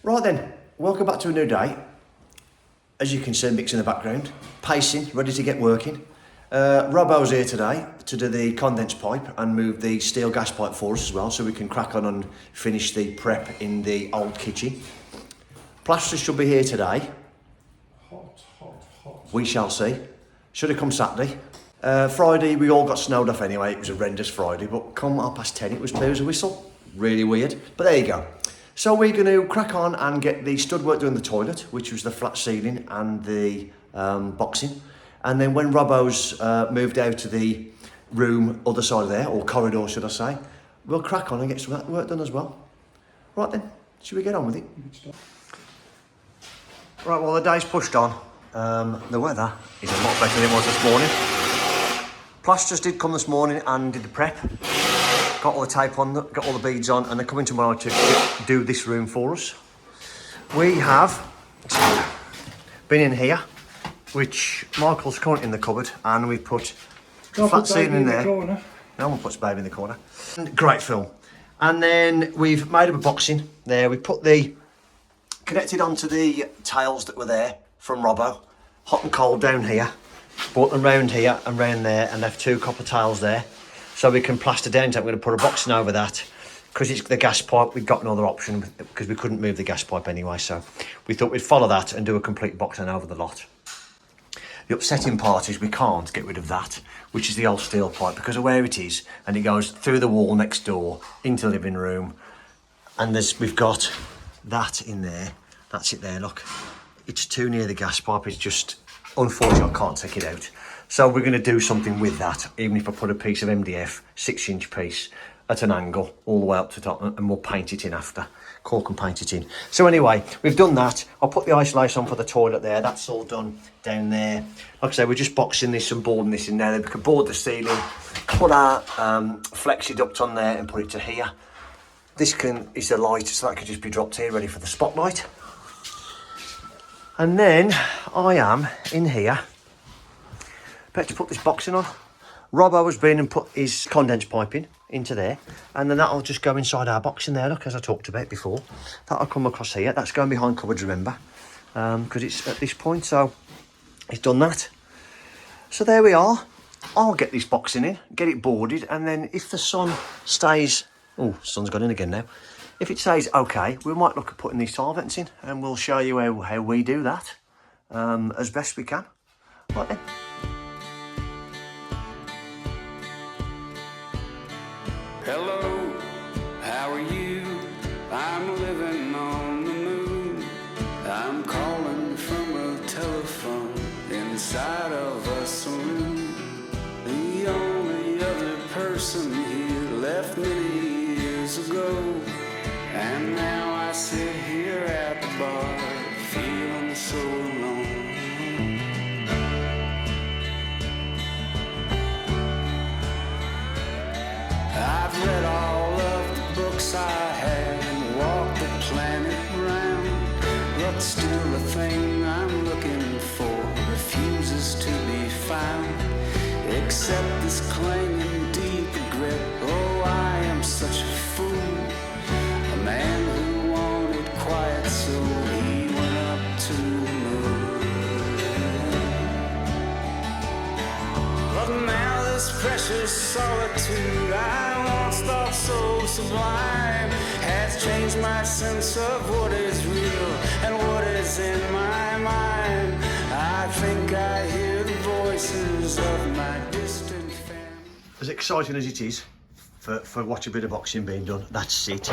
Right then, welcome back to a new day. As you can see, Mick's in the background, pacing, ready to get working. Robbo's here today to do the condense pipe and move the steel gas pipe for us as well, so we can crack on and finish the prep in the old kitchen. Plasterers should be here today. Hot. We shall see. Should have come Saturday. Friday we all got snowed off anyway. It was a horrendous Friday, but come 10:30 it was clear as a whistle. Really weird, but there you go. So we're going to crack on and get the stud work done in the toilet, which was the flat ceiling and the boxing. And then when Robbo's moved out to the room, other side of there, or corridor should I say, we'll crack on and get some of that work done as well. Right then, should we get on with it? Right, well the day's pushed on. The weather is a lot better than it was this morning. Plasterers did come this morning and did the prep. Got all the tape on, got all the beads on, and they're coming tomorrow to do this room for us. We have been in here, which Michael's currently in the cupboard, and we put flat ceiling in there. No one puts baby in the corner. Great film. And then we've made up a boxing there. We put connected onto the tails that were there from Robbo, hot and cold down here. Brought them round here and round there, and left two copper tiles there. So we can plaster down. So I'm going to put a boxing over that because it's the gas pipe. We've got another option because we couldn't move the gas pipe anyway. So we thought we'd follow that and do a complete boxing over the lot. The upsetting part is we can't get rid of that, which is the old steel pipe because of where it is, and it goes through the wall next door into the living room. And we've got that in there. That's it there. Look, it's too near the gas pipe. It's just, unfortunately, I can't take it out. So we're going to do something with that, even if I put a piece of MDF, 6-inch piece, at an angle, all the way up to the top, and we'll paint it in after. Cork and paint it in. So anyway, we've done that. I'll put the isolation on for the toilet there. That's all done down there. Like I say, we're just boxing this and boarding this in there. Then we can board the ceiling, put our flexi duct on there and put it to here. This is the light, so that can just be dropped here, ready for the spotlight. And then I am in here. Better put this boxing on. Robbo has been and put his condense piping into there, and then that'll just go inside our boxing there, look, as I talked about before. That'll come across here. That's going behind cupboards, remember, because it's at this point, so he's done that. So there we are. I'll get this boxing in, get it boarded, and then if the sun stays... Oh, sun's gone in again now. If it stays okay, we might look at putting these tile vents in, and we'll show you how we do that as best we can. Right then. Hello, how are you? I'm living on the moon. I'm calling from a telephone inside of a saloon. The only other person here left many years ago, and now I sit here at the bar feeling so alone. I've read all of the books I had and walked the planet round, but still the thing I'm looking for refuses to be found, except this clanging deep regret. Oh, I am such a fool, a man who wanted quiet, so he went up to the moon. But now this precious solitude I once thought so sublime has changed my sense of what is real and what is in my mind. I think I hear the voices of my distant family. As exciting as it is for watching a bit of boxing being done, that's it.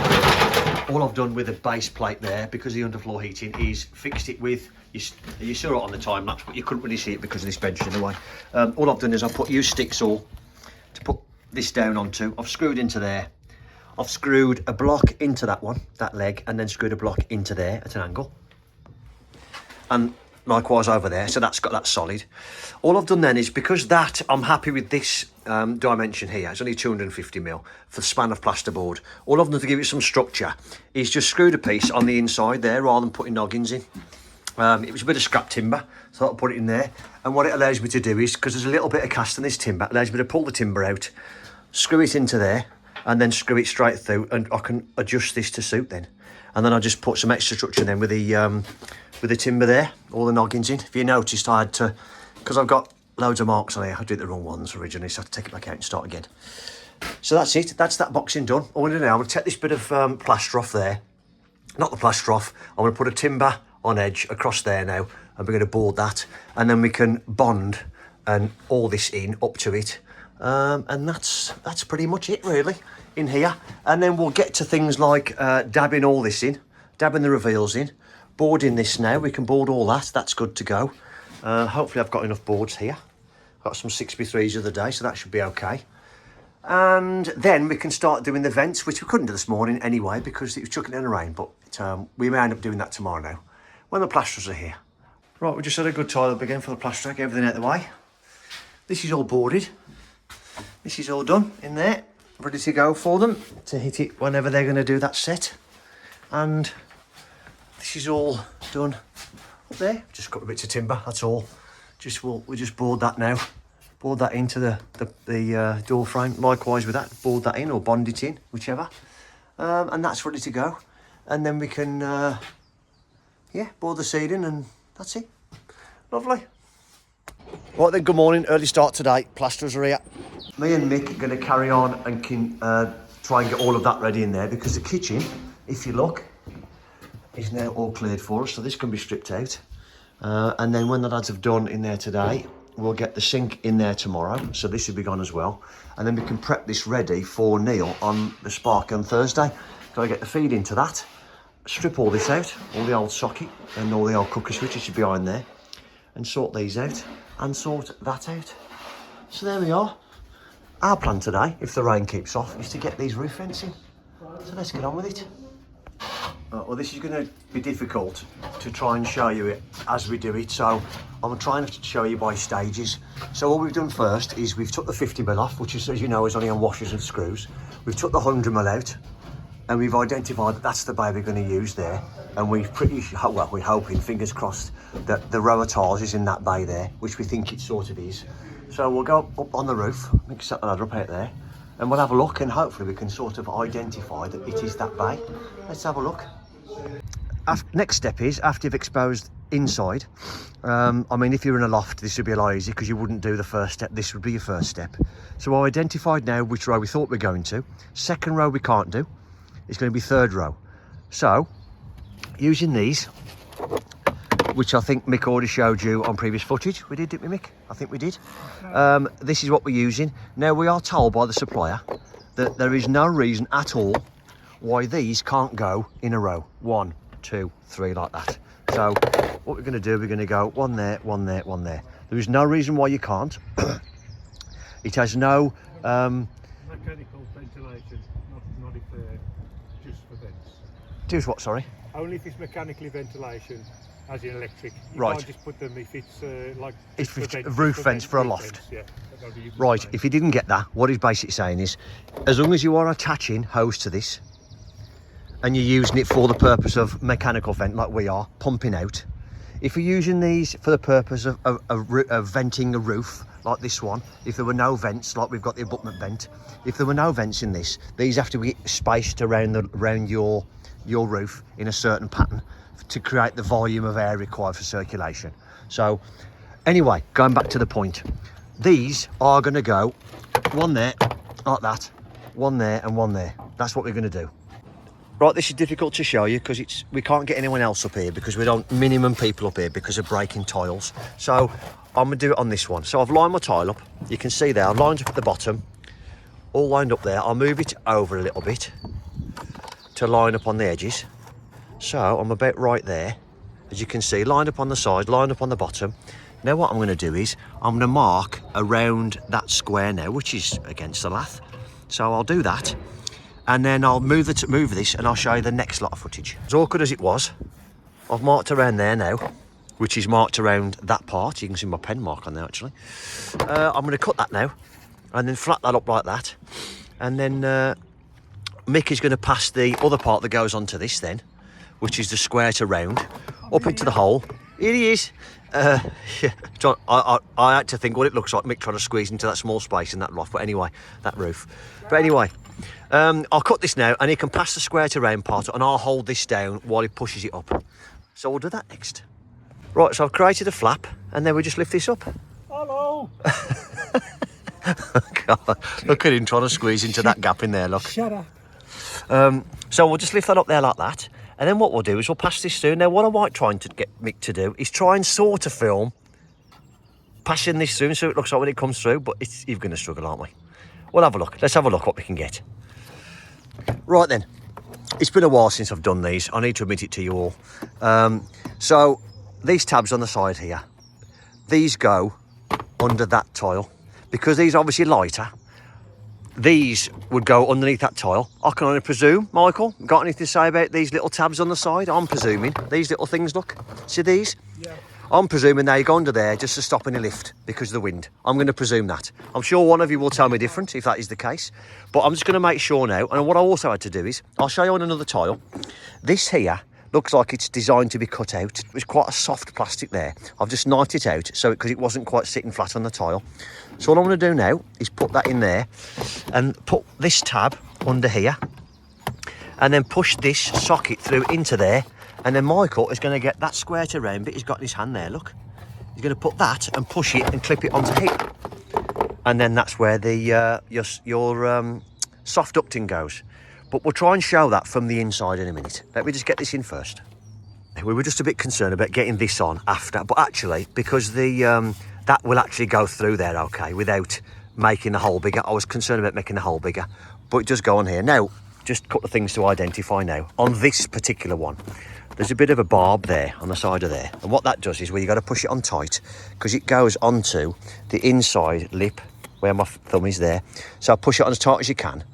All I've done with the base plate there, because of the underfloor heating, is fixed it with, you saw it on the time lapse, but you couldn't really see it because of this bench in the way. All I've done is I've used stick saw to put this down onto. I've screwed into there. I've screwed a block into that one, that leg, and then screwed a block into there at an angle. And likewise over there, so that's got that solid. All I've done then is, because that, I'm happy with this dimension here, it's only 250mm for the span of plasterboard. All I've done to give it some structure is just screwed a piece on the inside there rather than putting noggins in. It was a bit of scrap timber, so I'll put it in there. And what it allows me to do is, because there's a little bit of cast in this timber, it allows me to pull the timber out, screw it into there, and then screw it straight through, and I can adjust this to suit then. and then I just put some extra structure then with the timber there, all the noggins in. If you noticed, I had to, because I've got loads of marks on here, I did the wrong ones originally, so I had to take it back out and start again. So that's it, that's that boxing done. All I'm going to do now, I'm going to take this bit of plaster off there, not the plaster off, I'm going to put a timber on edge across there now, and we're going to board that, and then we can bond and all this in up to it, and that's pretty much it really in here. And then we'll get to things like dabbing all this in, dabbing the reveals in, boarding this now. We can board all that, that's good to go. Hopefully I've got enough boards here. Got some 6x3s of the day, so that should be okay. And then we can start doing the vents, which we couldn't do this morning anyway because it was chucking in the rain, but we may end up doing that tomorrow now when the plasterers are here. Right, we just had a good tie up again for the plasterer, get everything out of the way. This is all boarded. This is all done in there, ready to go for them to hit it whenever they're going to do that set. And this is all done up there. Just got a bits of timber, that's all. We'll just board that now. Board that into the door frame. Likewise with that, board that in or bond it in, whichever. And that's ready to go. And then we can, board the seating and that's it. Lovely. Right then, good morning. Early start today. Plasterers are here. Me and Mick are going to carry on and can try and get all of that ready in there because the kitchen, if you look, is now all cleared for us. So this can be stripped out. And then when the lads have done in there today, we'll get the sink in there tomorrow, so this will be gone as well. And then we can prep this ready for Neil on the Spark on Thursday. Got to get the feed into that, strip all this out, all the old socket and all the old cooker switches behind there, and sort these out and sort that out. So there we are. Our plan today, if the rain keeps off, is to get these roof vents in. So let's get on with it. Well, this is going to be difficult to try and show you it as we do it, so I'm trying to show you by stages. So what we've done first is we've took the 50mm off, which is, as you know, is only on washers and screws. We've took the 100mm out, and we've identified that that's the bay we're going to use there. And we're hoping, fingers crossed, that the row of tiles is in that bay there, which we think it sort of is. So we'll go up on the roof, we can set the ladder up out there, and we'll have a look, and hopefully we can sort of identify that it is that bay. Let's have a look. Next step is, after you've exposed inside, I mean, if you're in a loft, this would be a lot easier because you wouldn't do the first step. This would be your first step. So I identified now which row we thought we're going to. Second row we can't do. It's going to be third row. So, using these, which I think Mick already showed you on previous footage. We did, didn't we, Mick? I think we did. This is what we're using. Now, we are told by the supplier that there is no reason at all why these can't go in a row. 1, 2, 3, like that. So what we're going to do, we're going to go one there, one there, one there. There is no reason why you can't. It has no mechanical ventilation, not if just for vents. Just what, sorry? Only if it's mechanically ventilation, as in electric. You right. Can't just put them if it's like if it's roof vents for a loft. Vents, yeah. Right, if you didn't get that, what he's basically saying is, as long as you are attaching hose to this, and you're using it for the purpose of mechanical vent like we are, pumping out. If you're using these for the purpose of venting a roof, like this one, if there were no vents, like we've got the abutment vent, if there were no vents in this, these have to be spaced around your roof in a certain pattern to create the volume of air required for circulation. So, anyway, going back to the point, these are going to go one there, like that, one there and one there. That's what we're going to do. Right, this is difficult to show you because we can't get anyone else up here because we don't minimum people up here because of breaking tiles. So I'm gonna do it on this one. So I've lined my tile up. You can see there, I've lined up at the bottom, all lined up there. I'll move it over a little bit to line up on the edges. So I'm about right there, as you can see, lined up on the side, lined up on the bottom. Now what I'm gonna do is I'm gonna mark around that square now, which is against the lath. So I'll do that. And then I'll move this and I'll show you the next lot of footage. As awkward as it was, I've marked around there now, which is marked around that part. You can see my pen mark on there actually. I'm going to cut that now and then flat that up like that. And then Mick is going to pass the other part that goes onto this then, which is the square to round, up into the hole. Here he is. Yeah, I had to think what it looks like Mick trying to squeeze into that small space in that loft, but anyway, that roof. But anyway, I'll cut this now, and he can pass the square to round part, and I'll hold this down while he pushes it up. So we'll do that next. Right, so I've created a flap, and then we just lift this up. Hello. God, look at him trying to squeeze into that gap in there, look. Shut up. So we'll just lift that up there like that, and then what we'll do is we'll pass this through. Now, what I might try to get Mick to do is try and sort of film passing this through so it looks like when it comes through, but you're going to struggle, aren't we? We'll have a look. Let's have a look what we can get. Right then, it's been a while since I've done these. I need to admit it to you all. So these tabs on the side here, these go under that tile. Because these are obviously lighter, these would go underneath that tile. I can only presume, Michael, got anything to say about these little tabs on the side? I'm presuming. These little things, look. See these? Yeah. I'm presuming they go under there just to stop any lift because of the wind. I'm going to presume that. I'm sure one of you will tell me different if that is the case. But I'm just going to make sure now. And what I also had to do is, I'll show you on another tile. This here looks like it's designed to be cut out. It's quite a soft plastic there. I've just knifed it out so because it wasn't quite sitting flat on the tile. So all I'm going to do now is put that in there and put this tab under here and then push this socket through into there. And then Michael is going to get that square to round bit he's got in his hand there, look. He's going to put that and push it and clip it onto here. And then that's where the your soft ducting goes. But we'll try and show that from the inside in a minute. Let me just get this in first. We were just a bit concerned about getting this on after, but actually, because the that will actually go through there okay, without making the hole bigger. I was concerned about making the hole bigger, but it does go on here. Now, just a couple of things to identify now. On this particular one, there's a bit of a barb there on the side of there. And what that does is where you got to push it on tight because it goes onto the inside lip where my thumb is there. So I'll push it on as tight as you can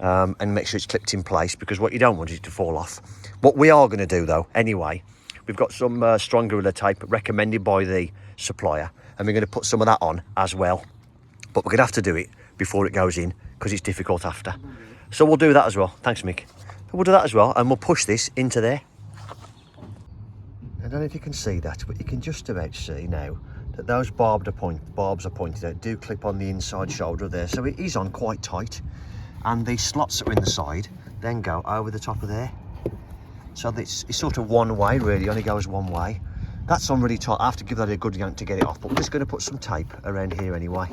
and make sure it's clipped in place because what you don't want is it to fall off. What we are going to do though, anyway, we've got some strong Gorilla tape recommended by the supplier and we're going to put some of that on as well. But we're going to have to do it before it goes in because it's difficult after. So we'll do that as well. Thanks, Mick. We'll do that as well and we'll push this into there. I don't know if you can see that, but you can just about see now that those barbs are pointed out do clip on the inside shoulder there. So it is on quite tight. And the slots that are in the side then go over the top of there. So it's sort of one way, really, only goes one way. That's on really tight. I have to give that a good yank to get it off, but we're just going to put some tape around here anyway.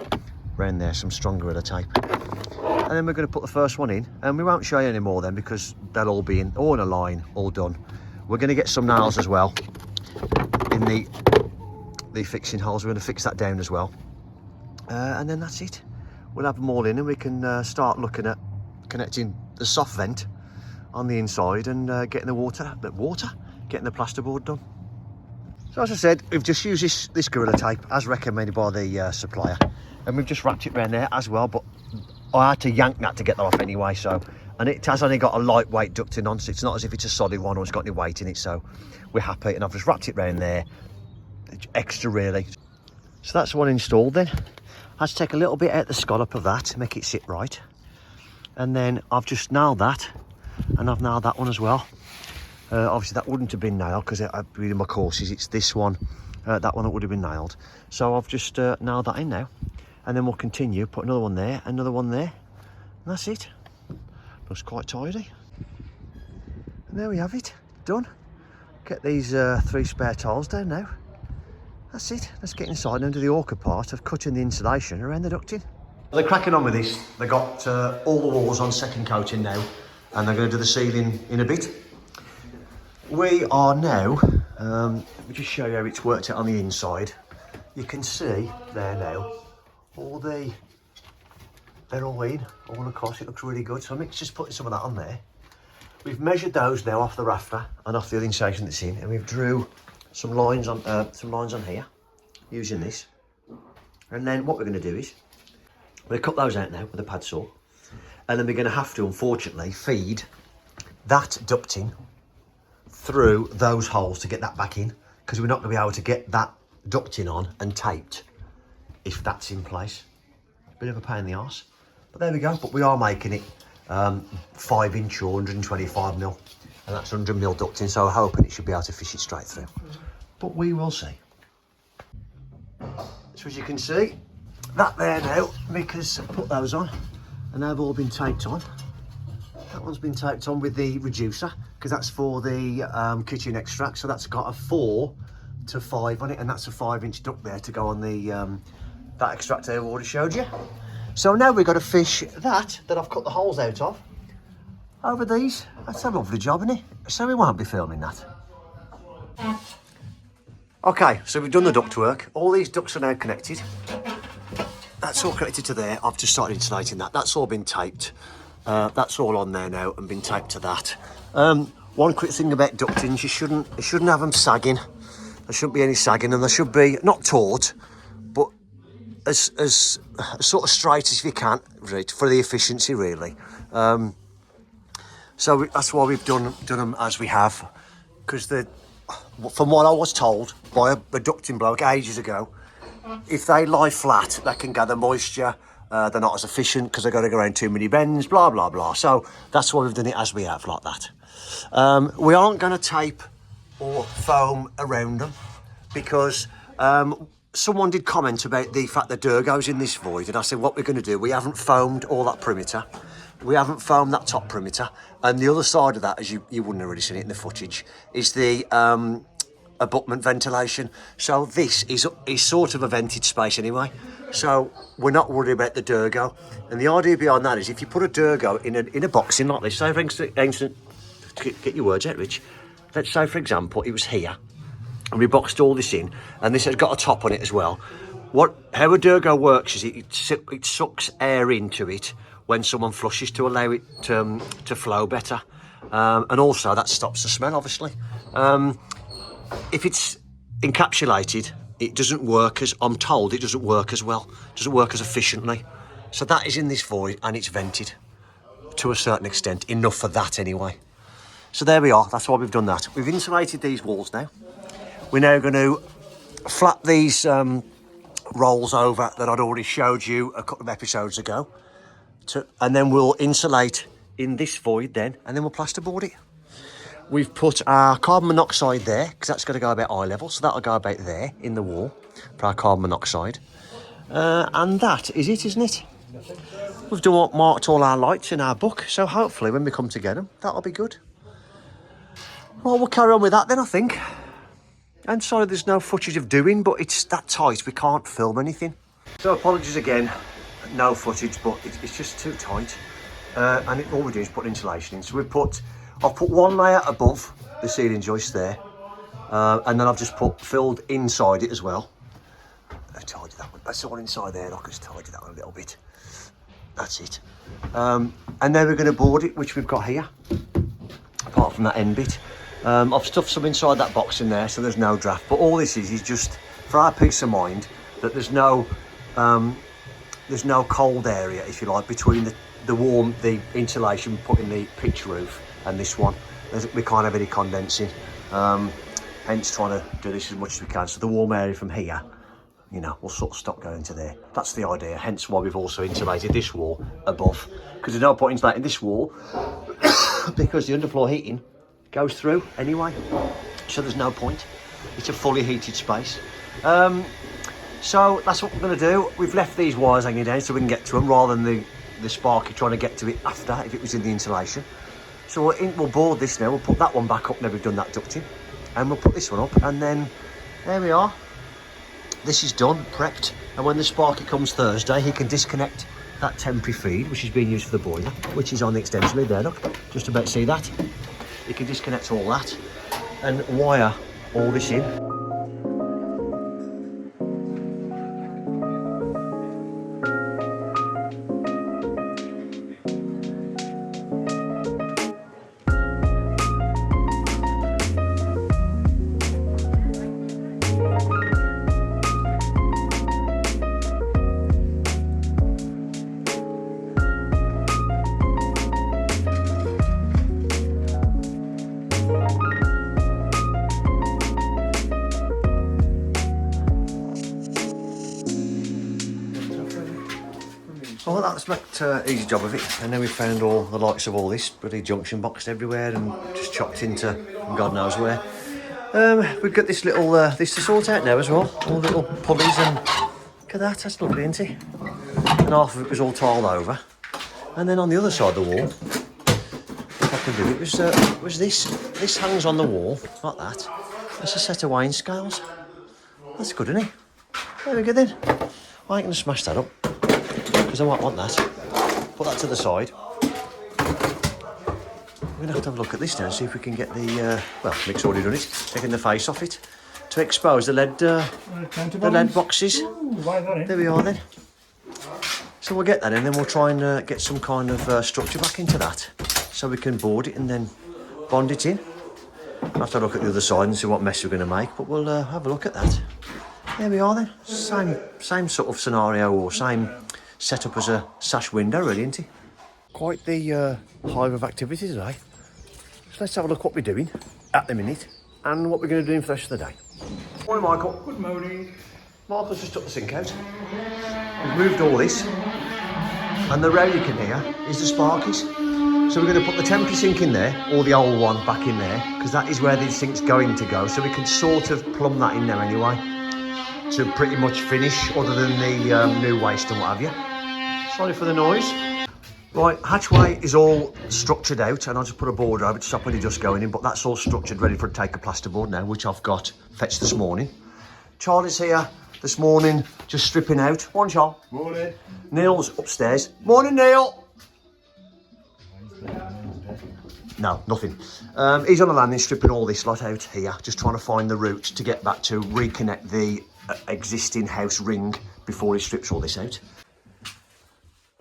Around there, some strong Gorilla tape. And then we're going to put the first one in, and we won't show you any more then because they'll all be in, all in a line, all done. We're going to get some nails as well in the fixing holes. We're going to fix that down as well. And then that's it. We'll have them all in and we can start looking at connecting the soft vent on the inside and getting getting the plasterboard done. So as I said, we've just used this Gorilla tape as recommended by the supplier and we've just wrapped it around there as well, but I had to yank that to get that off anyway, so, and it has only got a lightweight ducting on, so it's not as if it's a solid one or it's got any weight in it, so we're happy, and I've just wrapped it around there, extra really. So that's one installed then. I had to take a little bit out the scallop of that to make it sit right. And then I've just nailed that, and I've nailed that one as well. Obviously that wouldn't have been nailed because in my courses it's this one, that one that would have been nailed. So I've just nailed that in now. And then we'll continue, put another one there, another one there. And that's it. Looks quite tidy. And there we have it, done. Get these 3 spare tiles down now. That's it. Let's get inside and do the awkward part of cutting the insulation around the ducting. They're cracking on with this. They got all the walls on second coating now, and they're going to do the ceiling in a bit. We are now, let me just show you how it's worked out on the inside. You can see there now, they're all in, all across. It looks really good. So Mick's just putting some of that on there. We've measured those now off the rafter and off the other insulation that's in, and we've drew some lines on here using this. And then what we're going to do is we're going to cut those out now with a pad saw, and then we're going to have to, unfortunately, feed that ducting through those holes to get that back in, because we're not going to be able to get that ducting on and taped if that's in place. Bit of a pain in the arse, but there we go. But we are making it 5-inch or 125mm, and that's 100mm ducting, so I'm hoping it should be able to fish it straight through, but we will see. So as you can see, that there now, Mick has put those on and they've all been taped on. That one's been taped on with the reducer because that's for the kitchen extract. So that's got a 4 to 5 on it, and that's a 5-inch duct there to go on the that extract I've already showed you. So now we've got to fish that I've cut the holes out of over these. That's a lovely job, isn't it? So we won't be filming that. Okay, so we've done the duct work. All these ducts are now connected. That's all connected to there. I've just started insulating that. That's all been taped. That's all on there now and been taped to that. One quick thing about ductings, you shouldn't have them sagging. There shouldn't be any sagging, and there should be not taut, but as sort of straight as you can, right, for the efficiency really. So that's why we've done them as we have, because from what I was told by a ducting bloke ages ago, if they lie flat, they can gather moisture. They're not as efficient because they've got to go around too many bends, blah, blah, blah. So that's why we've done it as we have, like that. We aren't going to tape or foam around them because someone did comment about the fact that Durgo's in this void, and I said, what we're going to do, we haven't foamed all that perimeter. We haven't foamed that top perimeter. And the other side of that, as you wouldn't have really seen it in the footage, is the abutment ventilation. So this is sort of a vented space anyway. So we're not worried about the Durgo. And the idea behind that is if you put a Durgo in a boxing like this, say for instance, get your words out, Rich. Let's say for example, it was here, and we boxed all this in, and this has got a top on it as well. How a Durgo works is it sucks air into it when someone flushes to allow it to flow better, and also that stops the smell, obviously. If it's encapsulated, it doesn't work as, I'm told, it doesn't work as well, doesn't work as efficiently. So that is in this void, and it's vented to a certain extent, enough for that anyway. So there we are, that's why we've done that. We've insulated these walls now. We're now going to flap these rolls over that I'd already showed you a couple of episodes ago. And then we'll insulate in this void then, and then we'll plasterboard it. We've put our carbon monoxide there, because that's going to go about eye level, so that'll go about there in the wall for our carbon monoxide. And that is it, isn't it? We've marked all our lights in our book, so hopefully when we come to get them, that'll be good. Well, we'll carry on with that then, I think. And sorry there's no footage of doing, but it's that tight, we can't film anything. So apologies again, no footage, but it's just too tight. And all we do is put insulation in. So I've put one layer above the ceiling joist there, and then I've just filled inside it as well. I tidied that one. That's the one inside there. I can just tidy that one a little bit. That's it. And then we're going to board it, which we've got here, apart from that end bit. I've stuffed some inside that box in there, so there's no draft. But all this is just for our peace of mind that there's no cold area, if you like, between the insulation put in the pitch roof and this one. We can't have any condensing, hence trying to do this as much as we can. So the warm area from here, will sort of stop going to there. That's the idea, hence why we've also insulated this wall above, because there's no point insulating this wall because the underfloor heating goes through anyway, so there's no point. It's a fully heated space. So that's what we're going to do. We've left these wires hanging down so we can get to them, rather than the Sparky trying to get to it after, if it was in the insulation. So we'll board this now. We'll put that one back up now we've done that ducting, and we'll put this one up, and then there we are. This is done, prepped, and when the Sparky comes Thursday, he can disconnect that temporary feed, which is being used for the boiler, which is on the extension lead there, look, just about to see that. You can disconnect all that and wire all this in. Well, that's make easy job of it, and then we found all the likes of all this bloody junction boxed everywhere and just chopped into God knows where. We've got this little this to sort out now as well, all the little pulleys, and look at that, that's lovely, isn't it? And half of it was all tiled over, and then on the other side of the wall can do it was this. This hangs on the wall, like that. That's a set of weighing scales. That's good, isn't it? There we go then. I ain't going to smash that up, because I won't want that. Put that to the side. We're going to have a look at this now and see if we can get the, well, Mick's already done it, taking the face off it, to expose the lead boxes. Ooh, why that in? There we are then. So we'll get that in, then we'll try and get some kind of structure back into that, so we can board it and then bond it in. We'll have to look at the other side and see what mess we're going to make, but we'll have a look at that. There we are then. Same sort of scenario, or same setup as a sash window, really, isn't it? Quite the hive of activity today. So let's have a look what we're doing at the minute and what we're going to do for the rest of the day. Morning, Michael. Good morning. Michael's just took the sink out. We've moved all this, and the row you can hear is the sparkies. So we're going to put the temporary sink in there, or the old one back in there, because that is where the sink's going to go. So we can sort of plumb that in there anyway, to pretty much finish, other than the new waste and what have you. Sorry for the noise. Right, hatchway is all structured out, and I'll just put a board over to stop any dust going in, but that's all structured, ready for a take a plasterboard now, which I've got fetched this morning. Charlie's here this morning, just stripping out. Morning, Charlie. Morning. Neil's upstairs. Morning, Neil. No, nothing. He's on the landing, stripping all this lot out here, just trying to find the route to get back to reconnect the existing house ring before he strips all this out.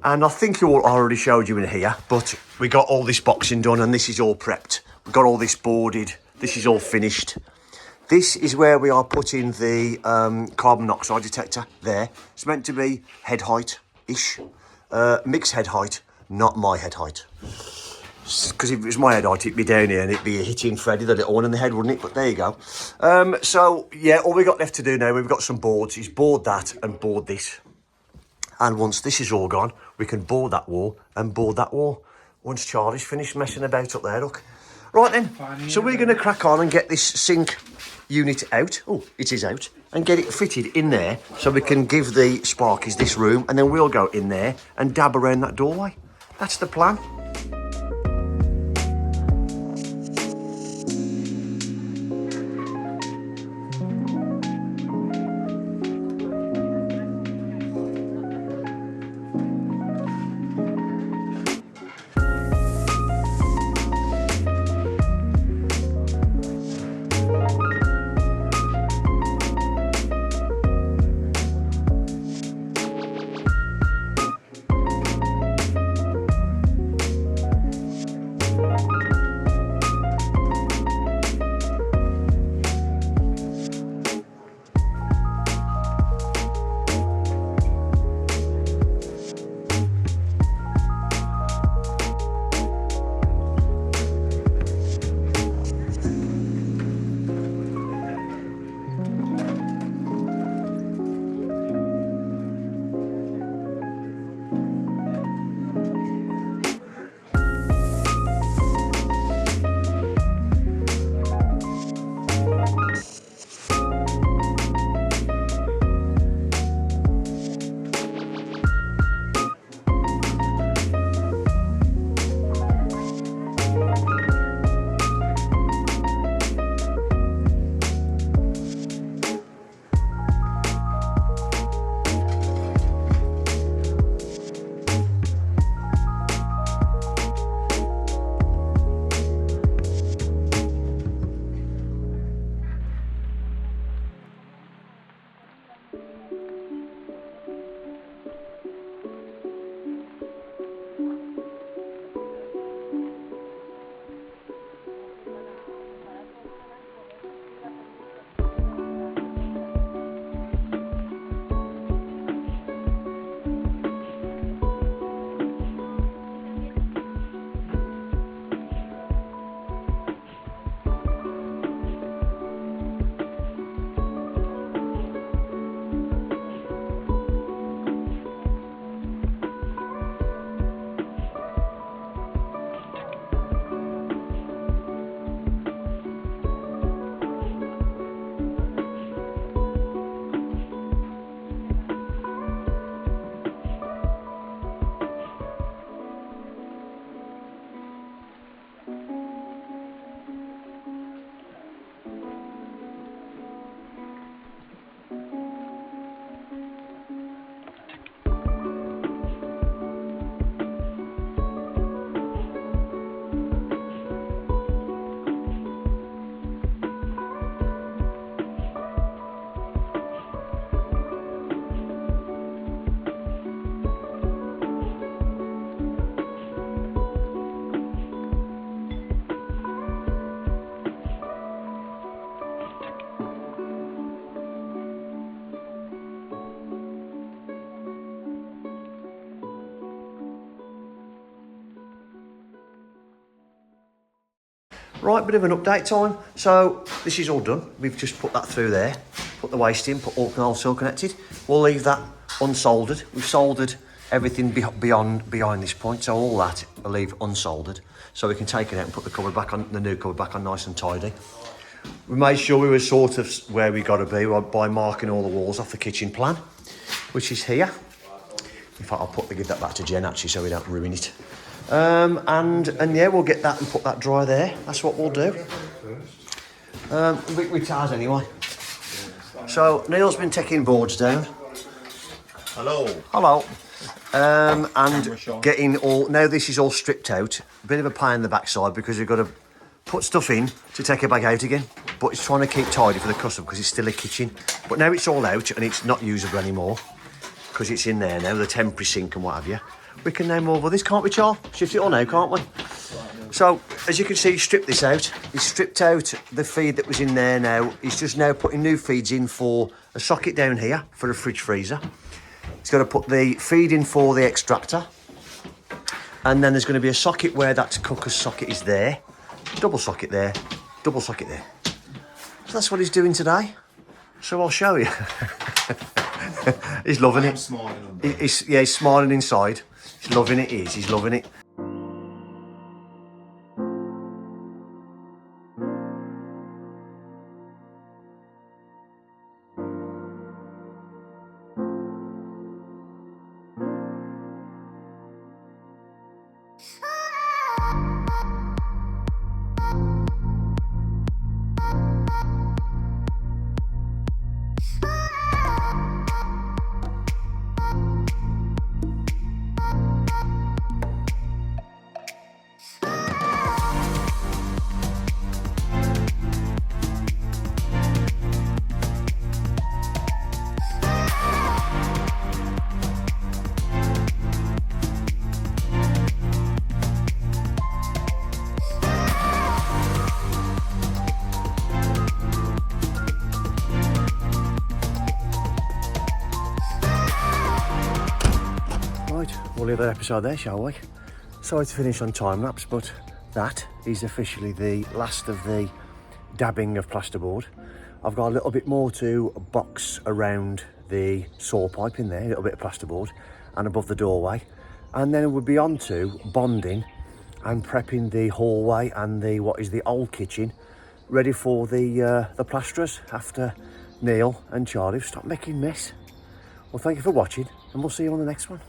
And I think you all already showed you in here, but we got all this boxing done, and this is all prepped. We've got all this boarded. This is all finished. This is where we are putting the carbon monoxide detector there. It's meant to be head height-ish. Mick's head height, not my head height. Because if it was my head height, it'd be down here and it'd be hitting Freddie, the little one, in the head, wouldn't it? But there you go. So, yeah, all we got left to do now, we've got some boards, is board that and board this. And once this is all gone, we can board that wall and board that wall. Once Charlie's finished messing about up there, look. Right then, so we're going to crack on and get this sink unit out. Oh, it is out. And get it fitted in there, so we can give the sparkies this room, and then we'll go in there and dab around that doorway. That's the plan. Right, bit of an update time. So this is all done. We've just put that through there, put the waste in, put all canal seal connected. We'll leave that unsoldered. We've soldered everything behind this point, so all that we'll leave unsoldered, so we can take it out and put the cupboard back on, the new cupboard back on nice and tidy. We made sure we were sort of where we got to be by marking all the walls off the kitchen plan, which is here. In fact, I'll give that back to Jen actually, so we don't ruin it. And yeah, we'll get that and put that dry there. That's what we'll do. With tires anyway. So Neil's been taking boards down. Hello. And getting all, now this is all stripped out. A bit of a pain in the backside because you've got to put stuff in to take it back out again. But it's trying to keep tidy for the customer because it's still a kitchen. But now it's all out and it's not usable anymore because it's in there now, the temporary sink and what have you. We can now move all this, can't we, Charles? Shift it all now, can't we? So, as you can see, he's stripped this out. He's stripped out the feed that was in there now. He's just now putting new feeds in for a socket down here for a fridge freezer. He's got to put the feed in for the extractor. And then there's going to be a socket where that cooker's socket is there. Double socket there, double socket there. So that's what he's doing today. So I'll show you. He's loving it. He's smiling inside. He's loving it, he's loving it. Right, we'll leave that episode there, shall we? Sorry to finish on time lapse, but that is officially the last of the dabbing of plasterboard. I've got a little bit more to box around the saw pipe in there, a little bit of plasterboard, and above the doorway. And then we'll be on to bonding and prepping the hallway and what is the old kitchen ready for the plasterers after Neil and Charlie have stopped making mess. Well, thank you for watching, and we'll see you on the next one.